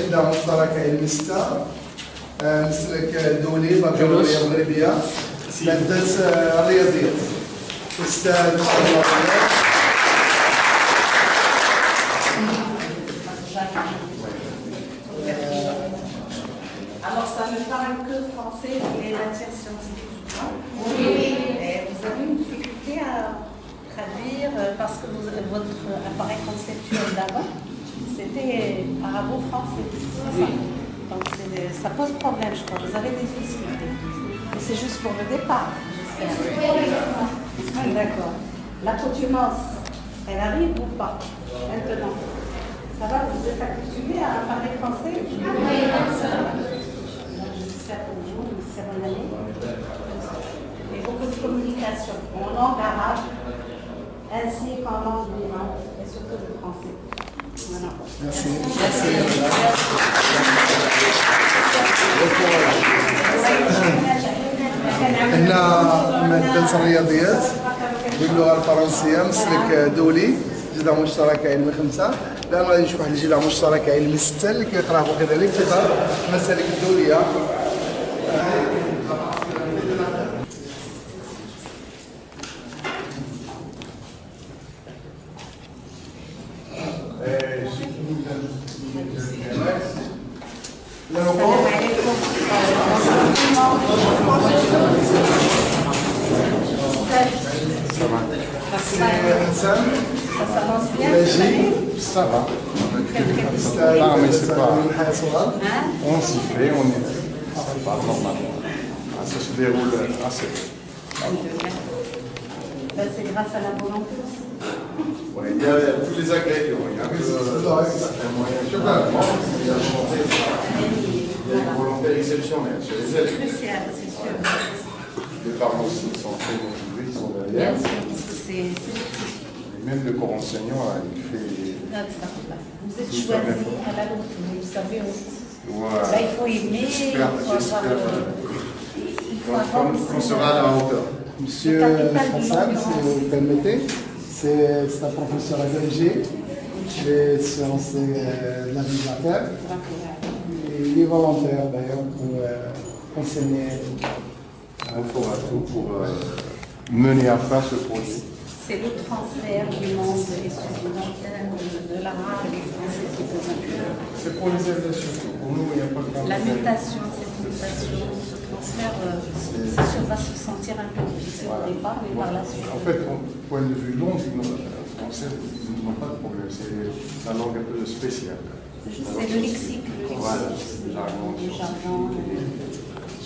جدة مشتركة المستا مسلك دولي بكالوريا مغربية مادة الرياضيات أستاذ الرياضيات. Alors ça ne parle que français et matières scientifiques. Oui. Vous avez une difficulté à traduire parce que votre appareil conceptuel d'avant, c'était arabo-français. Oui. Donc ça pose problème, je crois. Vous avez des difficultés. Mais c'est juste pour le départ, j'espère. Oui, d'accord. L'accoutumance, elle arrive ou pas maintenant? Ça va, vous êtes accoutumé à parler français? Oui, ça va. J'espère pour vous, c'est bonne année. Et beaucoup de communication en langue arabe, ainsi qu'en langue vivante, et surtout le français. Voilà. Merci. هنا مادة الرياضيات باللغة الفرنسية مسلك دولي جدة مشتركة علم 5. الآن غادي نشوف واحد الجدة مشتركة علم 6 اللي كيقراه كذلك في إطار المسالك الدولية. Ça va. Non, mais c'est pas. On s'y fait, on est. C'est pas normal. Ça se déroule assez bien. C'est grâce à la volonté. Ouais, il y a tous les ingrédients. Il y a un moyen de il y a une volonté exceptionnelle. C'est crucial, c'est sûr. Les parents aussi sont très motivés, ils sont derrière. Bien sûr, parce que c'est même le corps enseignant, il fait. Vous êtes choisi à la loupe, vous le savez aussi. Voilà. Là, il faut aimer, il faut avoir qu'on sera à la hauteur. Monsieur Hassan, si vous le permettez, c'est un professeur agrégé des sciences de la vie de la Terre. Il est volontaire d'ailleurs pour enseigner. On fera tout pour mener à fin ce projet. C'est le transfert du monde estudiantin, de l'arabe et du français qui vous inclut. C'est pour les élèves surtout. Pour nous, il n'y a pas de problème. La mutation, cette mutation, ce transfert, c'est sûr, va se sentir un peu difficile au départ, mais par la suite. En fait, au point de vue langue, le français, ils n'ont pas de problème. C'est la langue un peu spéciale. C'est le lexique. Voilà, le jargon.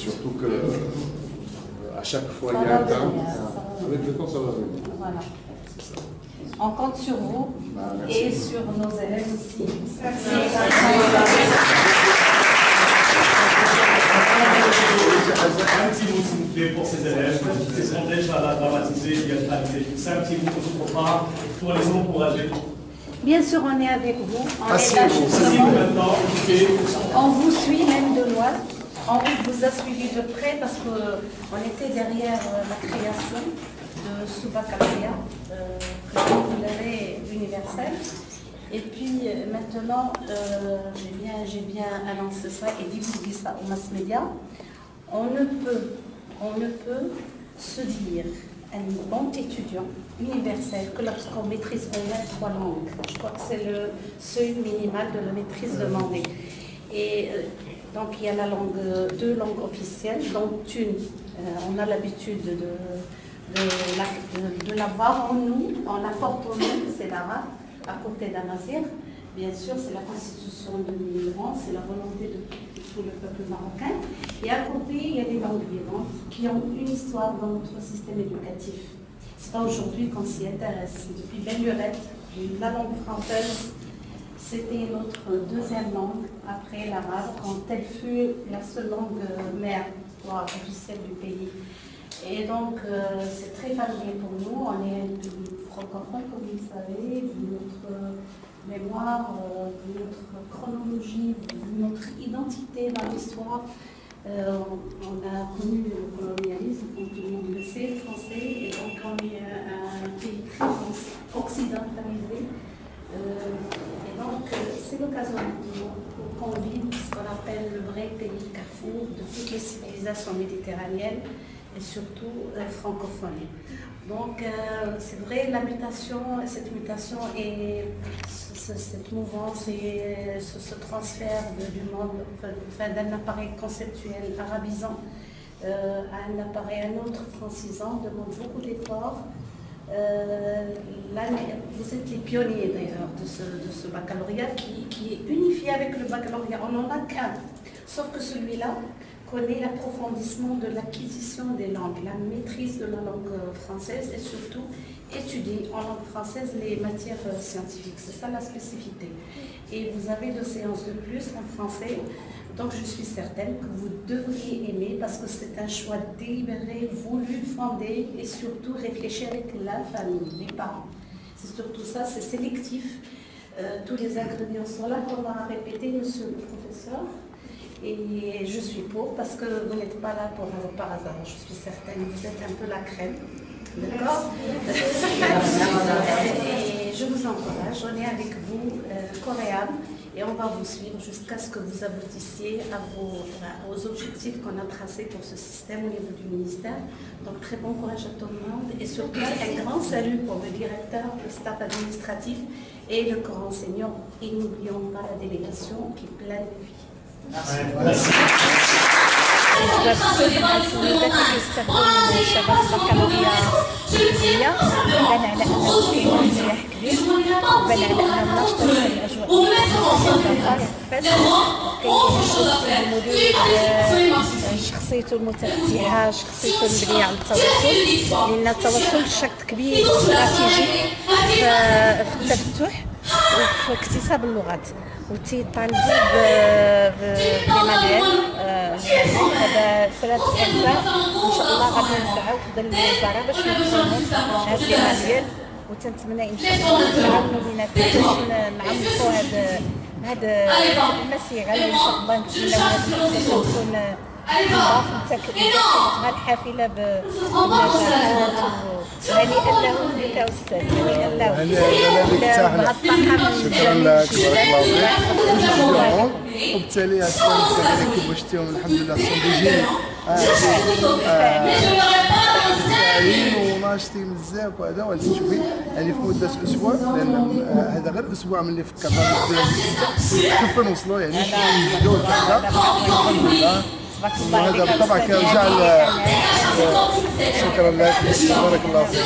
Surtout que à chaque fois, il y a un temps. Avec le temps, ça va venir. Voilà. On compte sur vous et sur nos élèves aussi. Un petit mot, s'il vous plaît, pour ces élèves qui sont déjà là dramatisés, théâtralisés. C'est un petit mot de votre part pour les encourager. Bien sûr, on est avec vous. On est là justement. On vous suit même de loin. On vous a suivi de près parce qu'on était derrière la création de ce baccalauréat universel. Et puis maintenant, j'ai bien annoncé ça et divulgué ça aux mass médias. On ne peut se dire un bon étudiant universel que lorsqu'on maîtrise au moins 3 langues. Je crois que c'est le seuil minimal de la maîtrise demandée. Et donc il y a 2 langues officielles, dont une, on a l'habitude de l'avoir en nous, on la porte en nous, c'est l'arabe, à côté d'Amazigh. Bien sûr, c'est la constitution de 2011, c'est la volonté de tout le peuple marocain. Et à côté, il y a des langues vivantes qui ont une histoire dans notre système éducatif. Ce n'est pas aujourd'hui qu'on s'y intéresse. Depuis belle lurette, la langue française, c'était notre 2e langue après l'arabe, quand elle fut la seule langue mère officielle du pays. Et donc, c'est très familier pour nous. On est francophone, comme vous le savez, de notre mémoire, de notre chronologie, de notre identité dans l'histoire. On a connu le colonialisme, comme tout le monde le sait, le français, et donc on est un pays très occidentalisé. Et donc, c'est l'occasion pour qu'on vive s'appelle le vrai pays carrefour de toutes les civilisations méditerranéennes et surtout francophones. Donc c'est vrai, cette mutation et cette mouvance et ce transfert du monde, d'un appareil conceptuel arabisant à un appareil, un autre francisant, demande beaucoup d'efforts. Vous êtes les pionniers d'ailleurs de ce baccalauréat qui est unifié avec le baccalauréat. On n'en a qu'un, sauf que celui-là connaît l'approfondissement de l'acquisition des langues, la maîtrise de la langue française et surtout étudier en langue française les matières scientifiques. C'est ça la spécificité. Et vous avez 2 séances de plus en français, donc je suis certaine que vous devriez aimer parce que c'est un choix délibéré, voulu, fondé et surtout réfléchi avec la famille, les parents. C'est surtout ça, c'est sélectif. Tous les ingrédients sont là, comme a répété monsieur le professeur. Et je suis pour, parce que vous n'êtes pas là par hasard, je suis certaine, vous êtes un peu la crème, d'accord? Et je vous encourage, on est avec vous, coréenne, et on va vous suivre jusqu'à ce que vous aboutissiez aux objectifs qu'on a tracés pour ce système au niveau du ministère. Donc très bon courage à tout le monde, et surtout un grand salut pour le directeur, le staff administratif et le corps enseignant. Et n'oublions pas la délégation qui est pleine de vie. شباب البكالوريا الجزائرية بان على انه فيه نجاح كبير وبان على انهم ناشطين في الاجواء الداخل شخصيته المتفتحه شخصيته المبنيه على التواصل لان التواصل شق كبير استراتيجي في التفتح وفي اكتساب اللغات وتيطالبوا بمانيال هذا 3 اجزاء ان شاء الله غادي نسعاو في ظل الوزاره باش نفهموا هاد المانيال وتنتمنى ان شاء الله نتعاونوا بيناتنا باش نعمقوا هاد المسيره اللي ان شاء الله نتمنى هاد المؤسسه تكون تضاف لتكلفتها الحافله بالنجاحات هنيئا لهم بك استاذ هنيئا لهم شكرا لك بارك الله فيك. وبالتالي السنه كيف شفتيهم الحمد لله صندوقين وناشطين بزاف وهذا وتشوفي يعني في مده اسبوع لان هذا غير اسبوع من اللي فكرنا كيف نوصلوا يعني نزيدوا الحمد لله. وهذا بالطبع كيرجع شكرا لك بارك الله فيك.